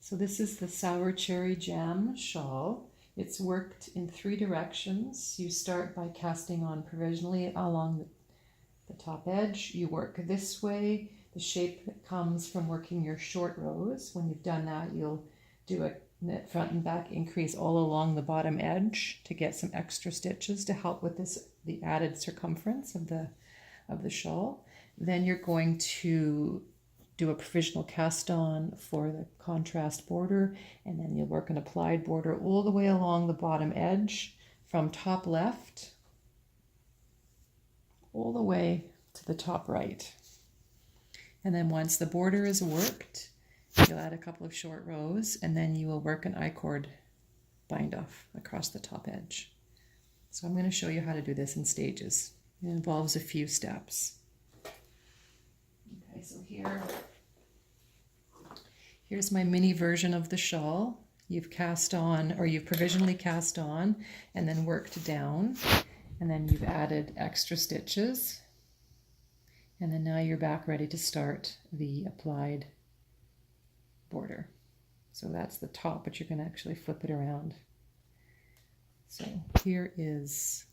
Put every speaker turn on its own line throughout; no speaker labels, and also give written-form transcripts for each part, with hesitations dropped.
So this is the Sour Cherry Jam Shawl. It's worked in 3 directions. You start by casting on provisionally along the top edge. You work this way. The shape comes from working your short rows. When you've done that, you'll do a knit front and back increase all along the bottom edge to get some extra stitches to help with the added circumference of the shawl. Then you're going to do a provisional cast on for the contrast border, and then you'll work an applied border all the way along the bottom edge from top left all the way to the top right. And then once the border is worked, you'll add a couple of short rows, and then you will work an I-cord bind off across the top edge. So I'm going to show you how to do this in stages. It involves a few steps. Okay, so here's my mini version of the shawl. You've cast on, or you've provisionally cast on and then worked down, and then you've added extra stitches, and then now you're back ready to start the applied border. So that's the top, but you're going to actually flip it around. So here is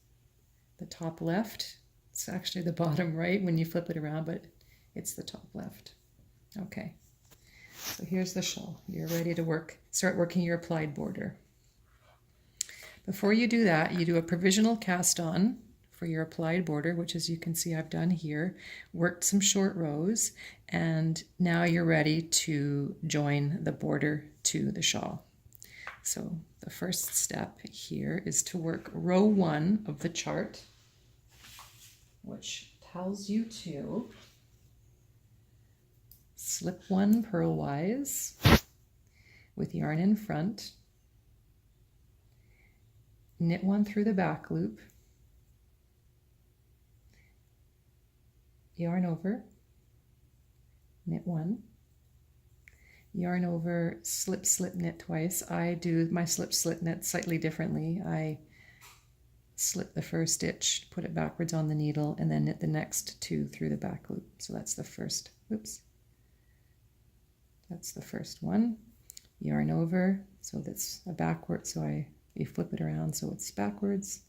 the top left. It's actually the bottom right when you flip it around, but it's the top left. Okay, so here's the shawl. You're ready to start working your applied border. Before you do that, you do a provisional cast on for your applied border, which, as you can see, I've done here. Worked some short rows, and now you're ready to join the border to the shawl. So the first step here is to work row 1 of the chart, which tells you to slip 1 purlwise with yarn in front, knit 1 through the back loop, yarn over, knit 1, yarn over, slip, slip, knit twice. I do my slip, slip, knit slightly differently. I slip the first stitch, put it backwards on the needle, and then knit the next 2 through the back loop. So that's the first, that's the first one. Yarn over, so that's a backward, so you flip it around so it's backwards.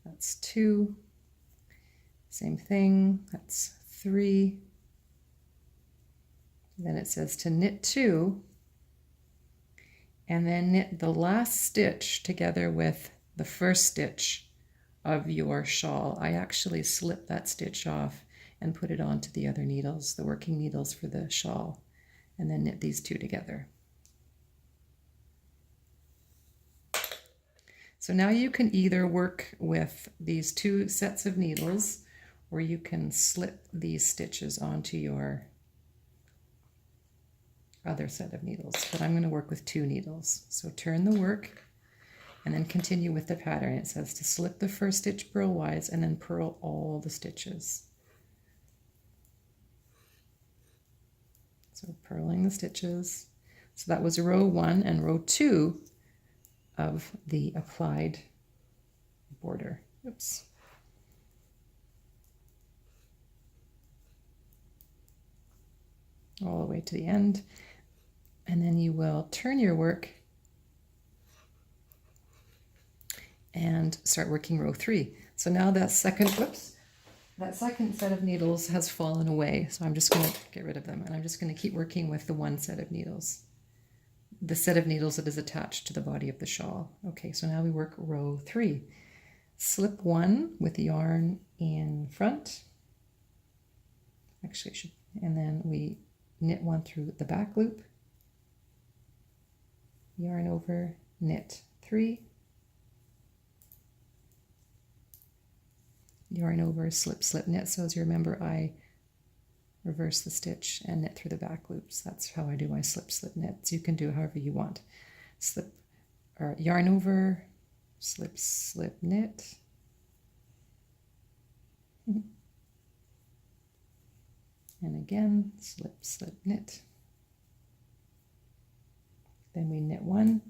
That's 2. Same thing, that's 3. Then it says to knit 2, and then knit the last stitch together with the first stitch of your shawl. I actually slip that stitch off and put it onto the other needles, the working needles for the shawl, and then knit these 2 together. So now you can either work with these 2 sets of needles, or you can slip these stitches onto your other set of needles, but I'm going to work with 2 needles. So turn the work and then continue with the pattern. It says to slip the first stitch purlwise and then purl all the stitches. So purling the stitches. So that was row 1 and row 2 of the applied border. Oops. All the way to the end, and then you will turn your work and start working row 3. So now that second set of needles has fallen away, so I'm just going to get rid of them, and I'm just going to keep working with the 1 set of needles, the set of needles that is attached to the body of the shawl. Okay, so now we work row 3. Slip 1 with the yarn in front, actually I should, and then we knit 1 through the back loop, yarn over, knit 3, yarn over, slip, slip, knit. So as you remember, I reverse the stitch and knit through the back loops. That's how I do my slip, slip, knits. You can do it however you want. Slip, or yarn over, slip, slip, knit. And again, slip, slip, knit. Then we knit 1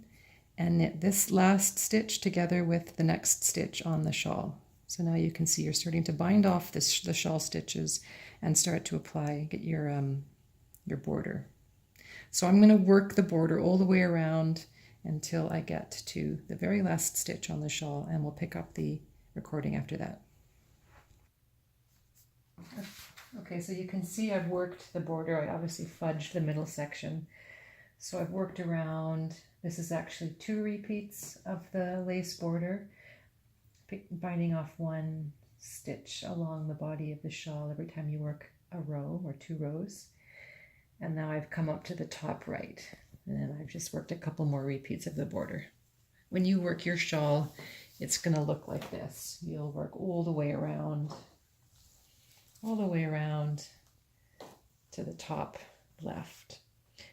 and knit this last stitch together with the next stitch on the shawl. So now you can see you're starting to bind off the shawl stitches and start to apply, get your border. So I'm going to work the border all the way around until I get to the very last stitch on the shawl, and we'll pick up the recording after that. Okay, so you can see I've worked the border. I obviously fudged the middle section. So I've worked around, this is actually 2 repeats of the lace border, binding off 1 stitch along the body of the shawl every time you work a row or 2 rows. And now I've come up to the top right, and then I've just worked a couple more repeats of the border. When you work your shawl, it's going to look like this. You'll work all the way around to the top left,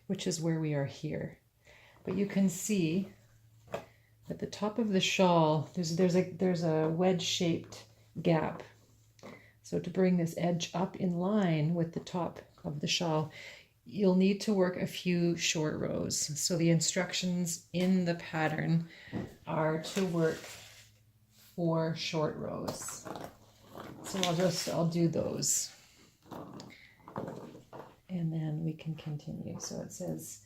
which is where we are here. But you can see at the top of the shawl, there's a wedge-shaped gap. So to bring this edge up in line with the top of the shawl, you'll need to work a few short rows. So the instructions in the pattern are to work 4 short rows. So I'll do those. And then we can continue. So it says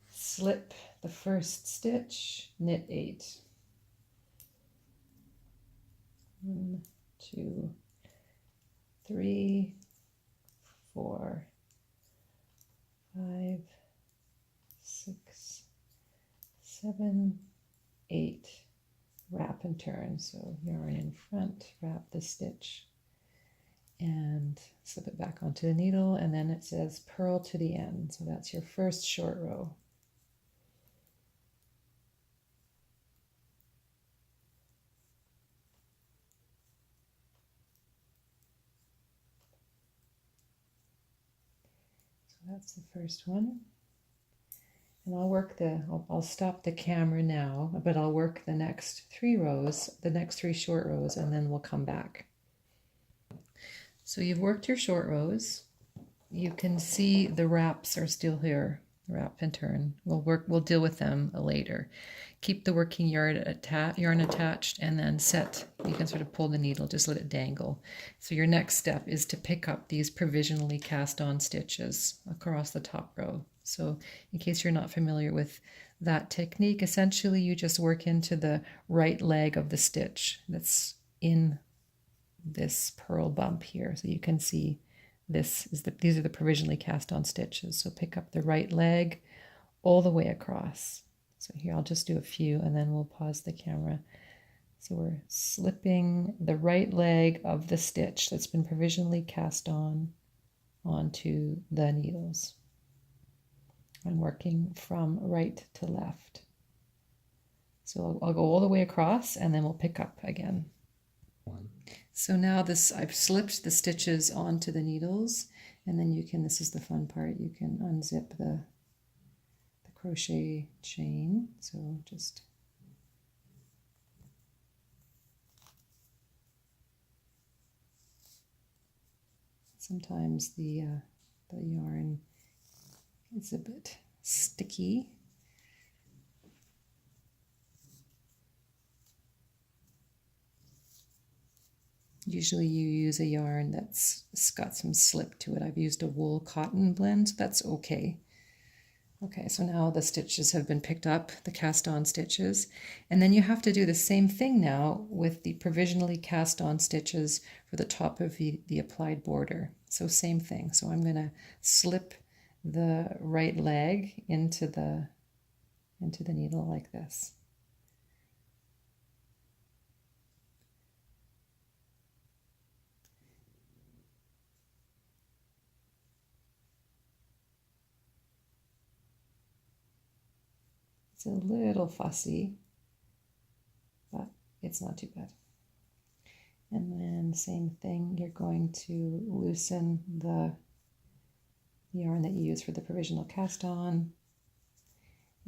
slip the first stitch, knit 8. 1, 2, 3, 4, 5, 6, 7, 8. Wrap and turn. So yarn in front, wrap the stitch, and slip it back onto the needle, and then it says purl to the end. So that's your first short row. So that's the first one. And I'll stop the camera now, but I'll work the next 3 rows, the next 3 short rows, and then we'll come back. So you've worked your short rows. You can see the wraps are still here, wrap and turn. We'll deal with them later. Keep the working yarn attached, and then you can sort of pull the needle, just let it dangle. So your next step is to pick up these provisionally cast on stitches across the top row. So in case you're not familiar with that technique, essentially you just work into the right leg of the stitch that's in this purl bump here. So you can see these are the provisionally cast on stitches. So pick up the right leg all the way across. So here I'll just do a few and then we'll pause the camera. So we're slipping the right leg of the stitch that's been provisionally cast on onto the needles. I'm working from right to left. So I'll go all the way across and then we'll pick up again. So now I've slipped the stitches onto the needles, and then this is the fun part, you can unzip the crochet chain. So just sometimes the yarn is a bit sticky. Usually you use a yarn that's got some slip to it. I've used a wool cotton blend, so that's okay. Okay, so now the stitches have been picked up, the cast on stitches, and then you have to do the same thing now with the provisionally cast on stitches for the top of the applied border. So same thing. So I'm going to slip the right leg into the needle like this. It's a little fussy, but it's not too bad. And then same thing, you're going to loosen the yarn that you use for the provisional cast on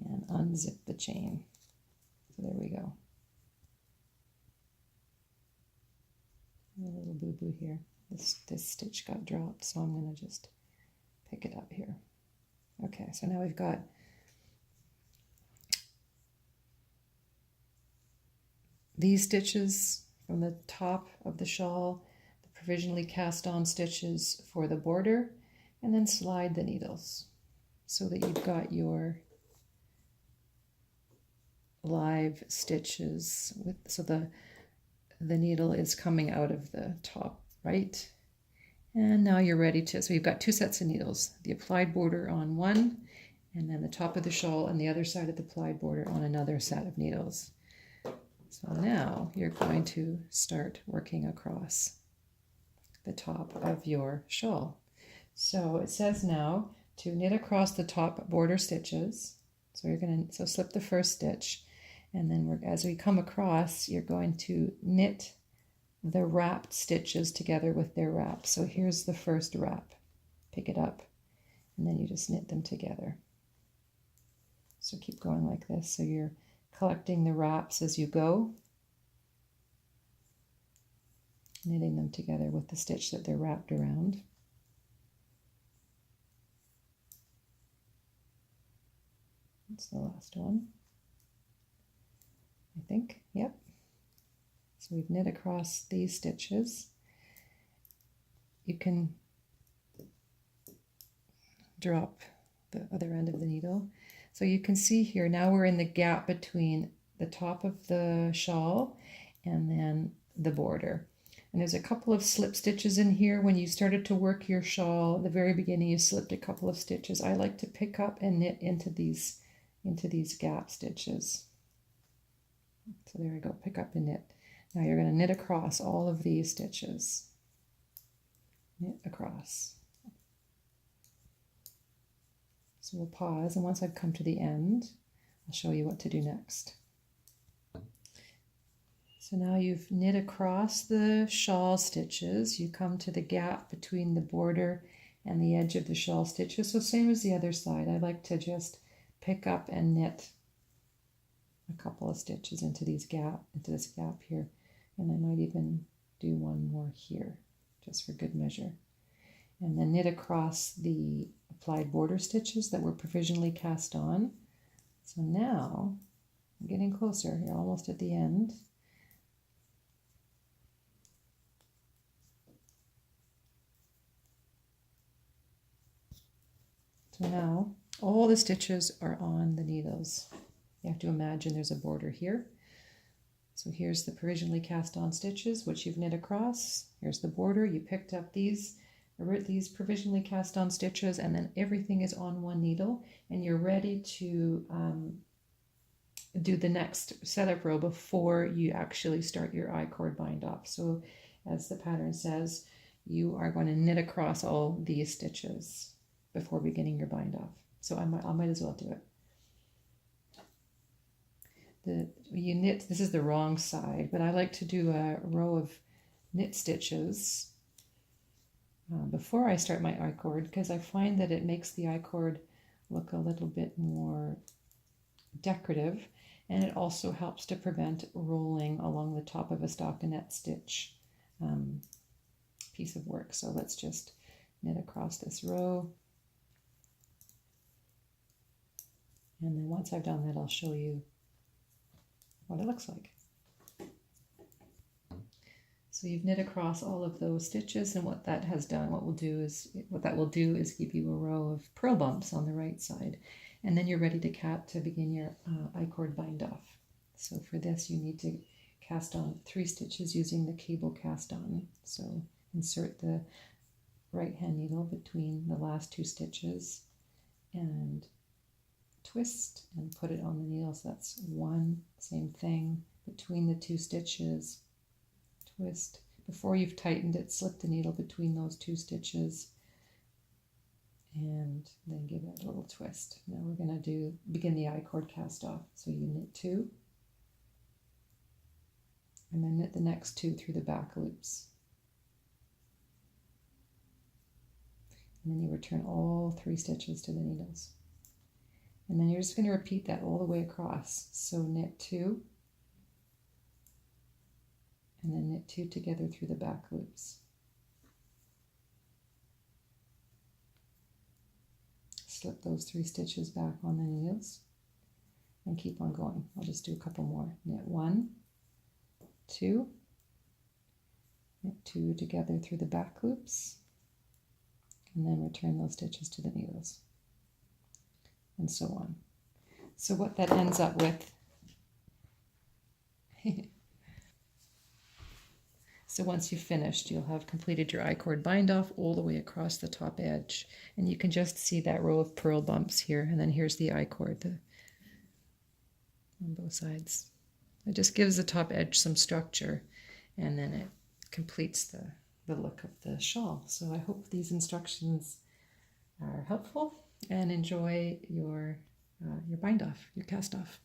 and unzip the chain. So there we go. A little boo-boo here. This stitch got dropped, so I'm going to just pick it up here. Okay, so now we've got these stitches from the top of the shawl, the provisionally cast on stitches for the border, and then slide the needles. so that you've got your live stitches with, so the needle is coming out of the top, right? And now you're ready to, so you've got 2 sets of needles, the applied border on one, and then the top of the shawl and the other side of the applied border on another set of needles. So now you're going to start working across the top of your shawl. So it says now to knit across the top border stitches. So you're going to, so slip the first stitch, and then as we come across, you're going to knit the wrapped stitches together with their wrap. So here's the first wrap. Pick it up, and then you just knit them together. So keep going like this. So you're collecting the wraps as you go, knitting them together with the stitch that they're wrapped around. That's the last one, I think. Yep. So we've knit across these stitches. You can drop the other end of the needle. So you can see here, now we're in the gap between the top of the shawl and then the border. And there's a couple of slip stitches in here. When you started to work your shawl, at the very beginning, you slipped a couple of stitches. I like to pick up and knit into these gap stitches. So there we go, pick up and knit. Now you're going to knit across all of these stitches. Knit across. So we'll pause, and once I've come to the end, I'll show you what to do next. So now you've knit across the shawl stitches. You come to the gap between the border and the edge of the shawl stitches. So same as the other side. I like to just pick up and knit a couple of stitches into this gap here. And I might even do one more here, just for good measure. And then knit across the applied border stitches that were provisionally cast on. So now, I'm getting closer, you're almost at the end. So now, all the stitches are on the needles. You have to imagine there's a border here. So here's the provisionally cast on stitches, which you've knit across. Here's the border. You picked up these provisionally cast on stitches, and then everything is on one needle, and you're ready to do the next setup row before you actually start your I-cord bind off. So as the pattern says, you are going to knit across all these stitches before beginning your bind off. So I might as well do it. You knit, this is the wrong side, but I like to do a row of knit stitches before I start my I-cord, because I find that it makes the I-cord look a little bit more decorative, and it also helps to prevent rolling along the top of a stockinette stitch piece of work. So let's just knit across this row. And then once I've done that, I'll show you what it looks like. So you've knit across all of those stitches, and what that has done, what that will do is give you a row of purl bumps on the right side, and then you're ready to begin your I-cord bind off. So for this, you need to cast on 3 stitches using the cable cast on. So insert the right hand needle between the last 2 stitches and twist and put it on the needle. So that's one, same thing, between the 2 stitches, twist. Before you've tightened it, slip the needle between those 2 stitches and then give it a little twist. Now we're going to begin the I-cord cast off. So you knit 2 and then knit the next 2 through the back loops. And then you return all 3 stitches to the needles. And then you're just going to repeat that all the way across. So knit 2, and then knit 2 together through the back loops. Slip those 3 stitches back on the needles and keep on going. I'll just do a couple more. Knit 1, 2, knit 2 together through the back loops, and then return those stitches to the needles. and so on. So what that ends up with, so once you've finished, you'll have completed your I-cord bind off all the way across the top edge. And you can just see that row of purl bumps here. And then here's the I-cord on both sides. It just gives the top edge some structure, and then it completes the look of the shawl. So I hope these instructions are helpful, and enjoy your bind off, your cast off.